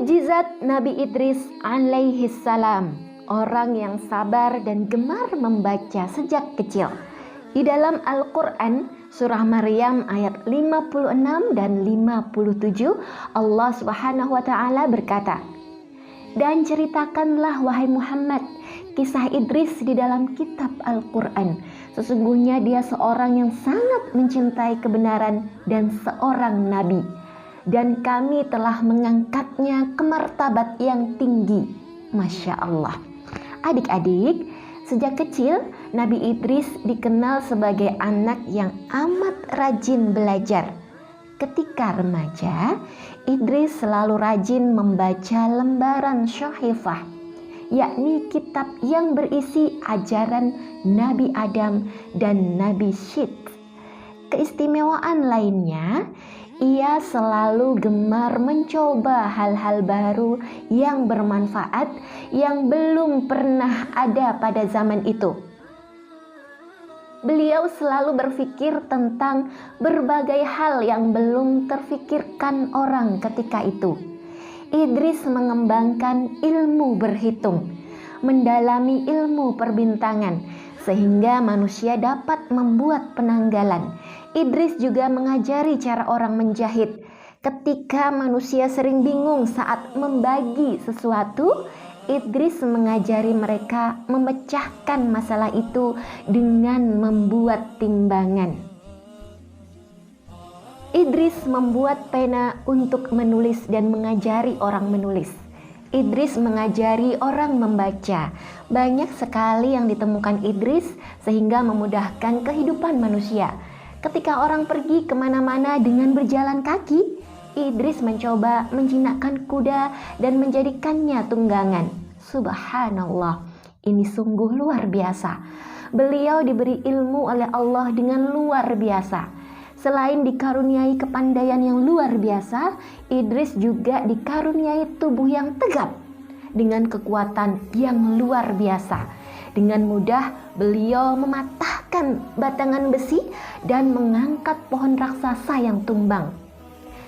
Mukjizat Nabi Idris alaihi salam, orang yang sabar dan gemar membaca sejak kecil. Di dalam Al-Quran, surah Maryam ayat 56 dan 57, Allah Subhanahu wa Ta'ala berkata, "Dan ceritakanlah wahai Muhammad kisah Idris di dalam kitab Al-Quran. Sesungguhnya dia seorang yang sangat mencintai kebenaran dan seorang nabi. Dan kami telah mengangkatnya ke martabat yang tinggi." Masya Allah. Adik-adik, sejak kecil Nabi Idris dikenal sebagai anak yang amat rajin belajar. Ketika remaja, Idris selalu rajin membaca lembaran Syahifah, yakni kitab yang berisi ajaran Nabi Adam dan Nabi Syith. Keistimewaan lainnya, ia selalu gemar mencoba hal-hal baru yang bermanfaat yang belum pernah ada pada zaman itu. Beliau selalu berpikir tentang berbagai hal yang belum terfikirkan orang ketika itu. Idris mengembangkan ilmu berhitung, mendalami ilmu perbintangan, sehingga manusia dapat membuat penanggalan. Idris juga mengajari cara orang menjahit. Ketika manusia sering bingung saat membagi sesuatu, Idris mengajari mereka memecahkan masalah itu dengan membuat timbangan. Idris membuat pena untuk menulis dan mengajari orang menulis. Idris mengajari orang membaca. Banyak sekali yang ditemukan Idris sehingga memudahkan kehidupan manusia. Ketika orang pergi kemana-mana dengan berjalan kaki, Idris mencoba menjinakkan kuda dan menjadikannya tunggangan. Subhanallah, ini sungguh luar biasa. Beliau diberi ilmu oleh Allah dengan luar biasa. Selain dikaruniai kepandaian yang luar biasa, Idris juga dikaruniai tubuh yang tegap dengan kekuatan yang luar biasa. Dengan mudah beliau mematahkan batangan besi dan mengangkat pohon raksasa yang tumbang.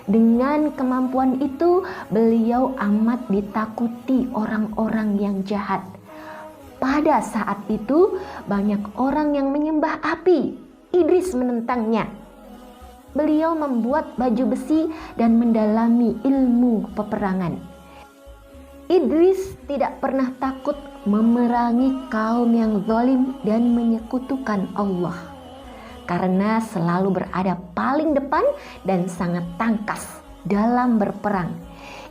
Dengan kemampuan itu, beliau amat ditakuti orang-orang yang jahat. Pada saat itu, banyak orang yang menyembah api. Idris menentangnya. Beliau membuat baju besi dan mendalami ilmu peperangan. Idris tidak pernah takut memerangi kaum yang zalim dan menyekutukan Allah, karena selalu berada paling depan dan sangat tangkas dalam berperang.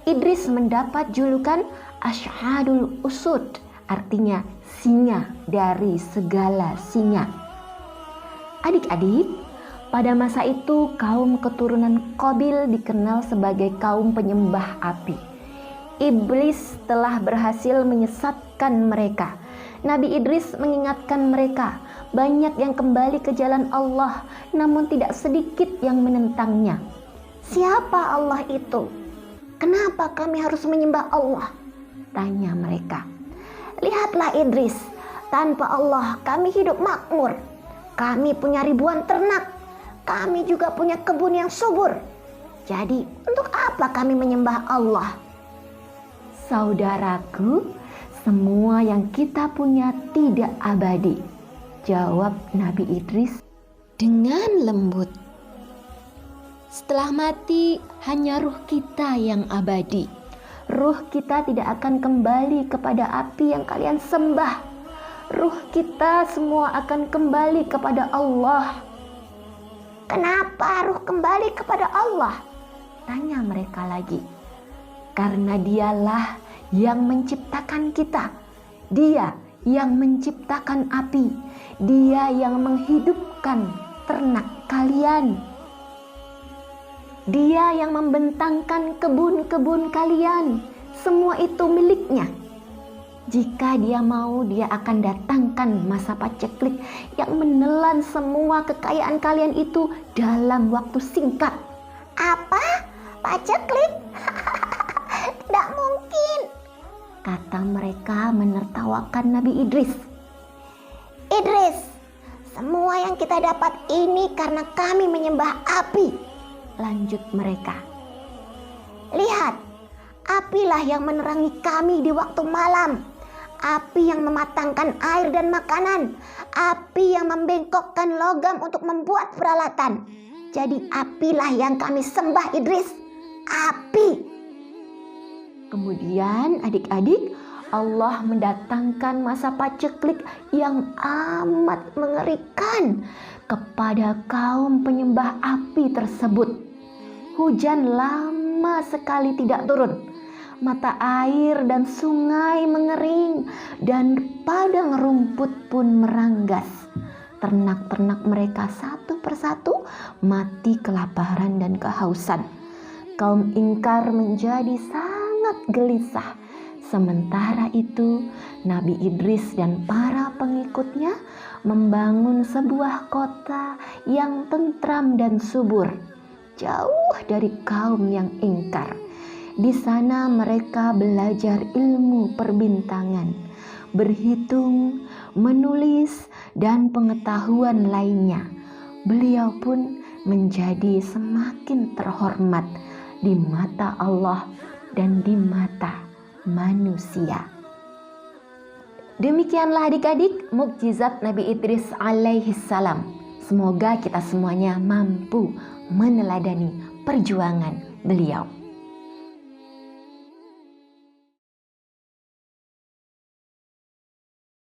Idris mendapat julukan Asyhadul Usud, artinya singa dari segala singa. Adik-adik, pada masa itu kaum keturunan Qabil dikenal sebagai kaum penyembah api. Iblis telah berhasil menyesatkan mereka. Nabi Idris mengingatkan mereka, banyak yang kembali ke jalan Allah, namun tidak sedikit yang menentangnya. Siapa Allah itu? Kenapa kami harus menyembah Allah? Tanya mereka. Lihatlah Idris, tanpa Allah kami hidup makmur. Kami punya ribuan ternak. Kami juga punya kebun yang subur. Jadi untuk apa kami menyembah Allah? Saudaraku, semua yang kita punya tidak abadi, jawab Nabi Idris dengan lembut. Setelah mati, hanya ruh kita yang abadi. Ruh kita tidak akan kembali kepada api yang kalian sembah. Ruh kita semua akan kembali kepada Allah. Kenapa ruh kembali kepada Allah? Tanya mereka lagi. Karena dialah yang menciptakan kita. Dia yang menciptakan api. Dia yang menghidupkan ternak kalian. Dia yang membentangkan kebun-kebun kalian. Semua itu miliknya. Jika dia mau, dia akan datangkan masa paceklik yang menelan semua kekayaan kalian itu dalam waktu singkat. Apa? Paceklik? Tidak mungkin, kata mereka menertawakan Nabi Idris. Idris, semua yang kita dapat ini karena kami menyembah api, lanjut mereka. Lihat, api apilah yang menerangi kami di waktu malam, api yang mematangkan air dan makanan, api yang membengkokkan logam untuk membuat peralatan. Jadi apilah yang kami sembah Idris, api. Kemudian adik-adik, Allah mendatangkan masa paceklik yang amat mengerikan kepada kaum penyembah api tersebut. Hujan lama sekali tidak turun, mata air dan sungai mengering, dan padang rumput pun meranggas. Ternak-ternak mereka satu persatu mati kelaparan dan kehausan. Kaum ingkar menjadi sangat gelisah. Sementara itu, Nabi Idris dan para pengikutnya membangun sebuah kota yang tentram dan subur, jauh dari kaum yang ingkar. Di sana mereka belajar ilmu perbintangan, berhitung, menulis, dan pengetahuan lainnya. Beliau pun menjadi semakin terhormat di mata Allah dan di mata manusia. Demikianlah adik-adik mukjizat Nabi Idris alaihi salam. Semoga kita semuanya mampu meneladani perjuangan beliau.